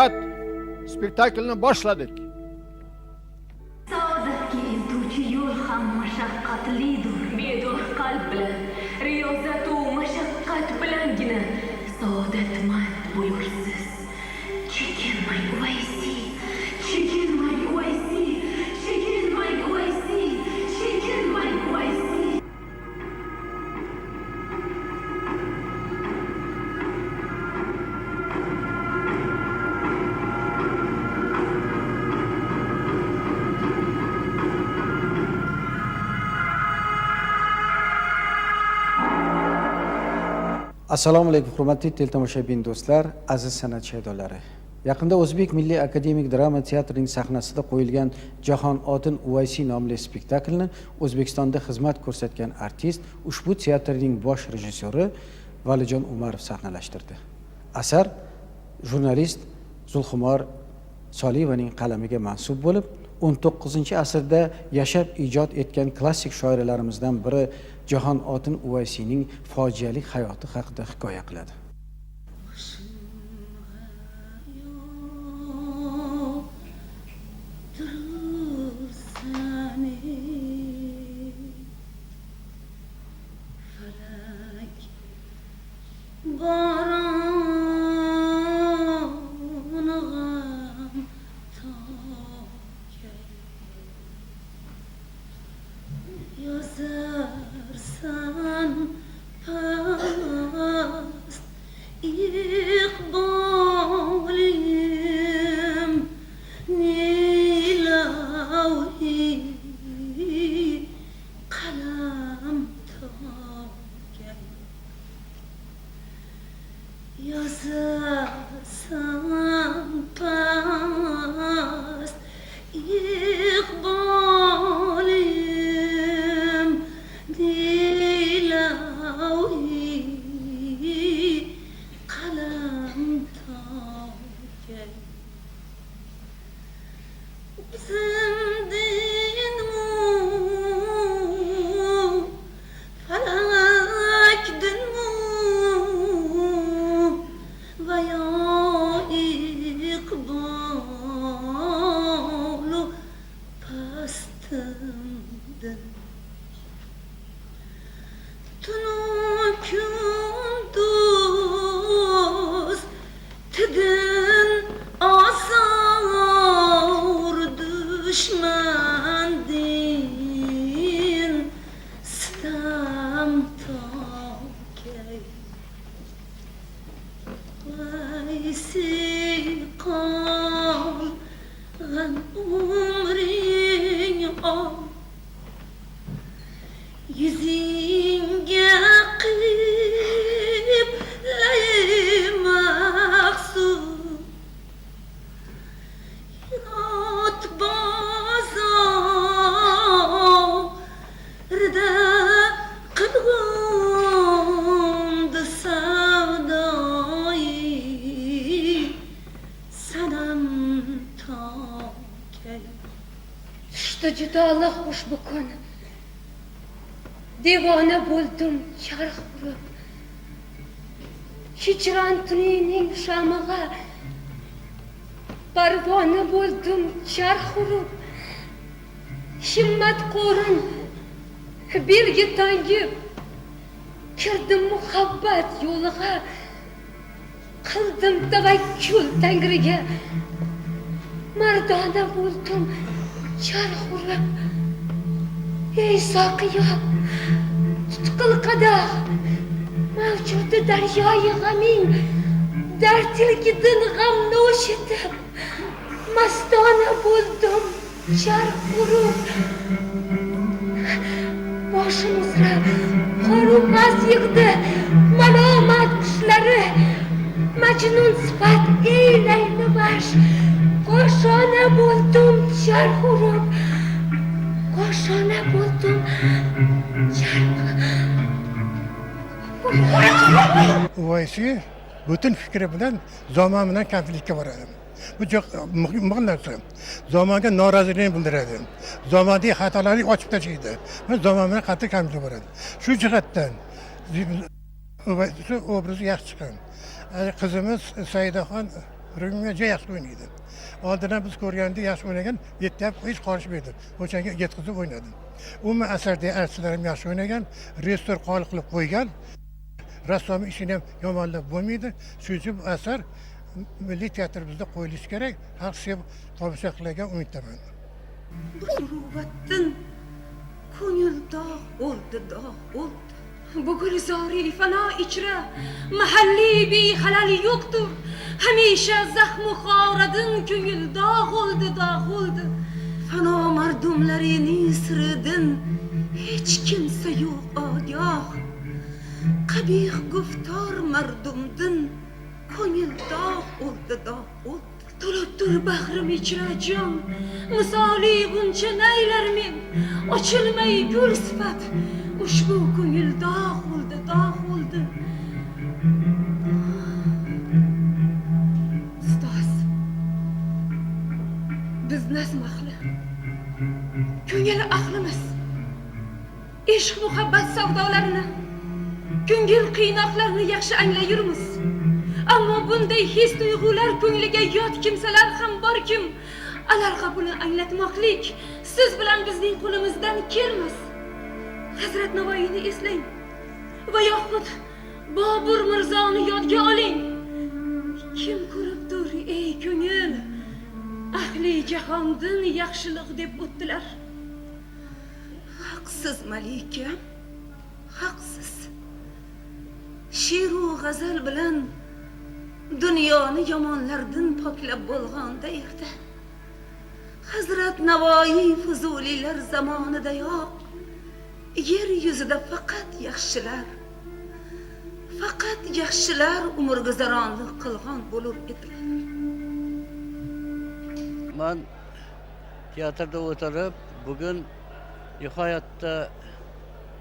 mashaqqat spektaklini boshladik. Saodatga eltuvchi yo'l ham mashaqqatlidir. Bedor qalb bilan, riyozat u mashaqqat bilangina saodatmand bo'lursiz. Chekinmang Uvaysi, chekinmang Uvaysi, chekinmang Uvaysi, chekinmang Uvaysi. Assalomu alaykum hurmatli teletomoshabin do'stlar, aziz san'at shaydolari. Yaqinda O'zbek Milliy akademik drama teatrining sahnasida qo'yilgan Jahon Otin Uvaysi nomli spektaklni O'zbekistonda xizmat ko'rsatgan artist, ushbu teatrning bosh rejissyori Valijon Umarov sahnalashtirdi. Asar jurnalist Zulxumor Soliyevaning qalamiga mansub bo'lib, 19-asrda yashab ijod etgan klassik shoiralarimizdan biri Jahon Otin Uvaysining fojiali hayoti haqida hikoya qiladi. Juda xush bukun. Devona bo'ldim charx urib. Hijron tunining shamig'a parvona bo'ldim charx urib. Himmat qo'rin belgi tangib kirdim muhabbat yo'liga. Qildim tavakkul Tangriga. Mardona bo'ldim charx urib. Ey soqiyo, tutqil qadah mavjudi daryoyi g'aming, dardilgidin g'amnosh etib mastona bo'ldim charx urib. Boshim uzra qo'rumas yig'di malomat qushlari, majnun sifat eylayni bash qo'shona bo'ldim charx urib. Qo'shona bo'ldim charx urib. Uvaysi butun fikri bilan zamon bilan konfliktga boradi. Bu muhim narsa. Zamonga norozilik bildiradi. Zamondagi xatolarni ochib tashlaydi. Va zamon bilan qattiq konfliktga boradi. Shu jihatdan Uvaysi obrazi yaxshi chiqqan. Qizimiz Saidaxon Rumi juda yaxshi o'ynaydi. Oldindan biz ko'rganda yaxshi o'ynagan, yerda hech qolishmaydi. O'shanga yetkazib o'ynadi. Umuman asardagi artistlar ham yaxshi o'ynagan, rejissor qoli qilib qo'ygan. Rassom ishini ham yomonlab bo'lmaydi. Shuning uchun bu asar milliy teatrimizda qo'yilishi kerak. Xalq sevib tomosha qiladigan umiddaman. Muruvvattin ko'ngil dog' bo'ldi, dog' bo'ldi. Bu gulzori fano ichra mahalliy behalali yo'qdir. Hamisha zahmu xoradin ko'ngil dog' bo'ldi, dog' bo'ldi. Fano mardumlarining siridan hech kimsa yo'q ogoh. Qabih guftor mardumdin ko'ngil dog' bo'ldi, dog' bo'ldi. To'libdir bahrim ichra jon, misoli g'uncha naylar men, ochilmay gul sifat, ushbu ko'ngil dog' bo'ldi, dog' bo'ldi. Ustoz, biz nazm ahli, ko'ngil ahlimiz, ishq muhabbat savdolarini, ko'ngil qiynoqlarini yaxshi anglayurmiz. Ammo bunday his tuyg'ular ko'ngliga yot kimsalar ham borkim, alarga buni anglatmoqlik siz bilan bizning qo'limizdan kelmas. Hazrat Navoiyni eslang va yoxud Bobur Mirzoni yodga oling. Kim ko'ribdir ey ko'ngil, ahli jahondan yaxshilik deb o'tdilar. Haqsiz malika, haqsiz. She'r va g'azal bilan dunyoni yomonlardan poklab bo'lganda edi. Hazrat Navoiy Fuzulilar zamonidayoq yer yuzida faqat yaxshilar umrguzaronlik qilgan bo'lur edilar. Men teatrda o'tirib, bugun nihoyatda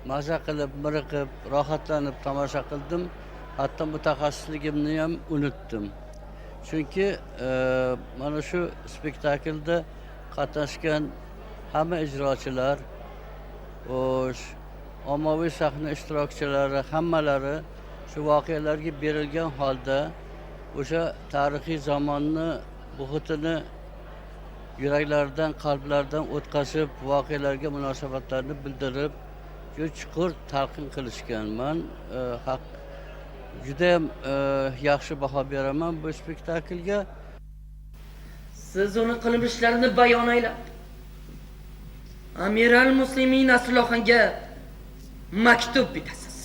maza qilib, miriqib, rohatlanib tomosha qildim. Hatto mutaxassisligimni ham unutdim. Chunki mana shu spektaklda qatnashgan hamma ijrochilar, ommaviy sahna ishtirokchilari hammalari shu voqealarga berilgan holda o'sha tarixiy zamonni muhitini yuraklaridan, qalblaridan o'tkazib, voqealarga munosabatlarni bildirib, juda chuqur talqin qilishgan. Men juda ham yaxshi baho beraman bu spektaklga. Siz uni qilmishlarini bayon aylab, Amiral Muslimin Nasrullohxonga maktub bitasiz.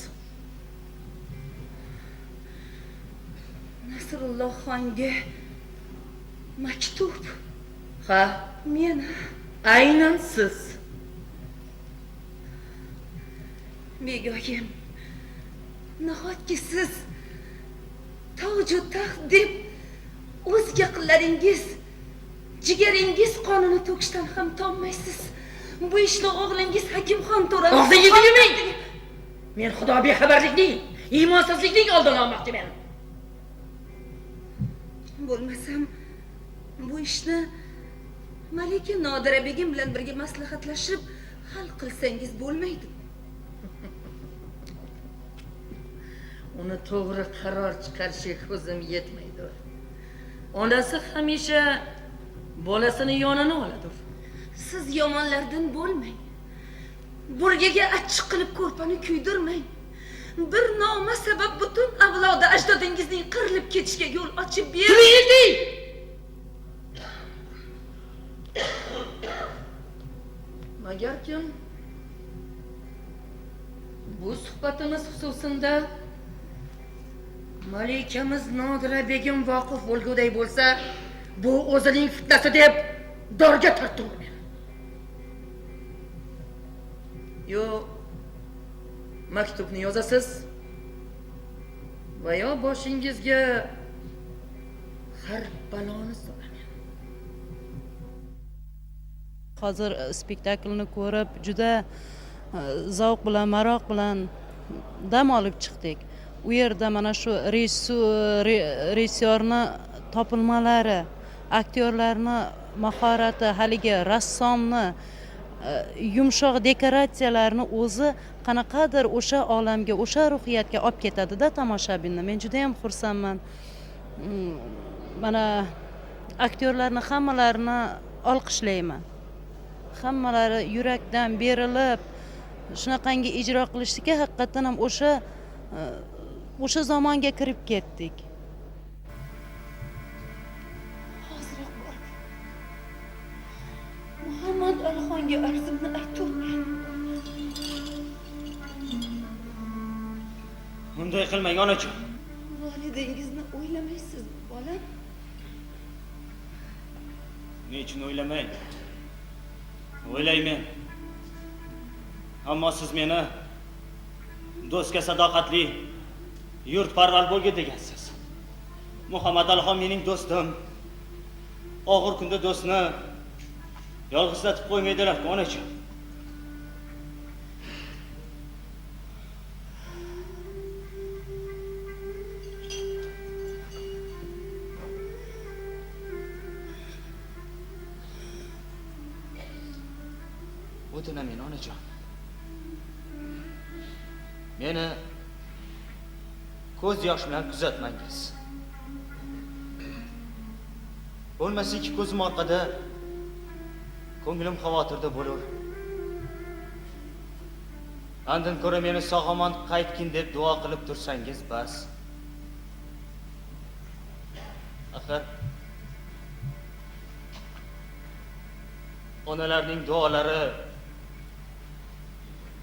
Nasrullohxonga maktub? Ha, Men aynan siz. Begoyim, nahotki siz toju taxt deb o'z yaqinlaringiz, jigaringiz qonini to'kishdan ham tonmaysiz. Bu ishni o'g'lingiz Hakimxon To'ra. Og'zingizni yuming. Men xudo bexabarlikning, iymonsizlikning oldini olmoqchiman. Bo'lmasam bu ishni Malika Nodira begim bilan birga maslahatlashib hal qilsangiz bo'lmaydi. Uni to'g'ri qaror chiqarishga ko'zim yetmaydi. Onasi hamisha bolasini yonini oladi. Siz yomonlardan bo'lmang. Burgaga achchiq qilib ko'rpani kuydirmang. Bir noma sabab butun avlodi ajdodingizning qirilib ketishiga yo'l ochib Trildi! Magarkim bu suhbatimiz xususida Malikamiz Nodira begim voqif bo'lguday bo'lsa, bu o'zining fitnasi deb dorga tortdim. Yo maktubni yozasiz va yo boshingizga har baloni solaman. Hozir spektaklni ko'rib juda zavq bilan, maroq bilan dam olib chiqdik. U yerda mana shu rejissyorni topilmalari, aktyorlarni mahorati, haligi rassomni yumshoq dekoratsiyalarni o'zi qanaqadir o'sha olamga, o'sha ruhiyatga olib ketadi-da tomoshabinni. Men juda ham xursandman. mana aktyorlarni hammalarini olqishlayman. Hammalari yurakdan berilib shunaqangi ijro qilishdiki, haqiqatan ham o'sha zamonga kirib ketdik. Hozirroq borib Muhammad Alixonga arzimni aytaman. Bunday qilmang onajon. Validangizni o'ylamaysiz, bolam? Nechun o'ylamay? O'ylayman. Ammo siz meni do'stga sadoqatli, yurtparvar bo'lgin degansiz. Muhammad Alixon mening do'stim. Og'ir kunda do'stni yolg'izlatib qo'ymaydilar, onajon. O'tinamen onajon. Meni ko'z yosh bilan kuzatmangiz. Bo'lmasiki ko'zim orqada ko'nglim xavotirda bo'lur. Andan ko'ra meni sog'-omon qaytgin deb duo qilib tursangiz bas. Axir onalarning duolari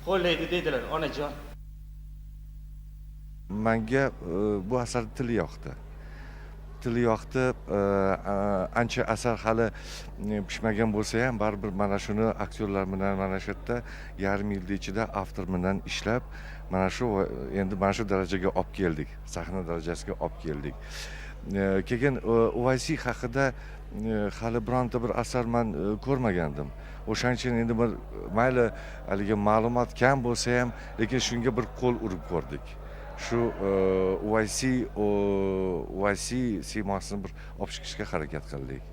qo'llaydi deydilar onajon. Menga bu asar tili yoqdi. Tili yoqdi, ancha asar hali pishmagan bo'lsa ham, baribir mana shuni aktyorlar bilan mana shu yerda yarim yil ichida avtor bilan ishlab, mana shu endi mana shu darajaga olib keldik. Sahna darajasiga olib keldik. Keyin Uvaysi haqida hali bironta bir asar men ko'rmagandim. O'shaning uchun endi bir mayli haligi ma'lumot kam bo'lsa ham, lekin shunga bir qo'l urib ko'rdik. Shu Uvaysi siymosini bir olib chiqishga harakat qildik.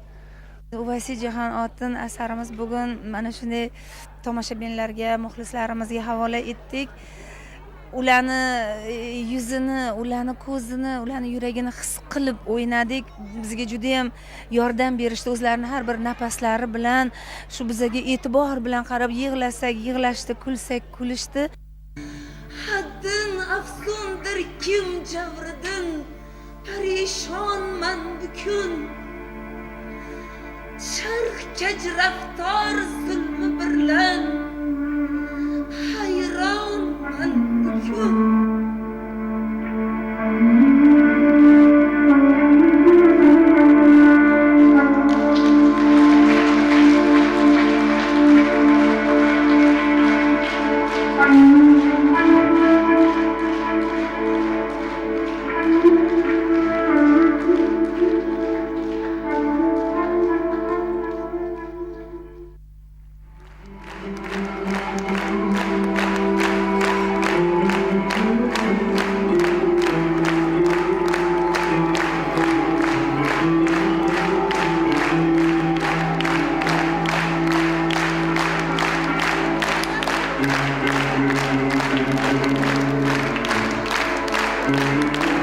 Uvaysi Jahon Otin asarimiz bugun mana shunday tomoshabinlarga, muxlislarimizga havola etdik. Ularni yuzini, ularni ko'zini, ularni yuragini his qilib o'ynadik. Bizga juda ham yordam berishdi, o'zlarining har bir nafaslari bilan, shu bizga e'tibor bilan qarab, yig'lasak yig'lashdi, kulsak kulishdi. Haddin afsundir kim javridan, parishonman bukun. Charx kaj raftor zulmi birlan, hayronman bukun. Thank you.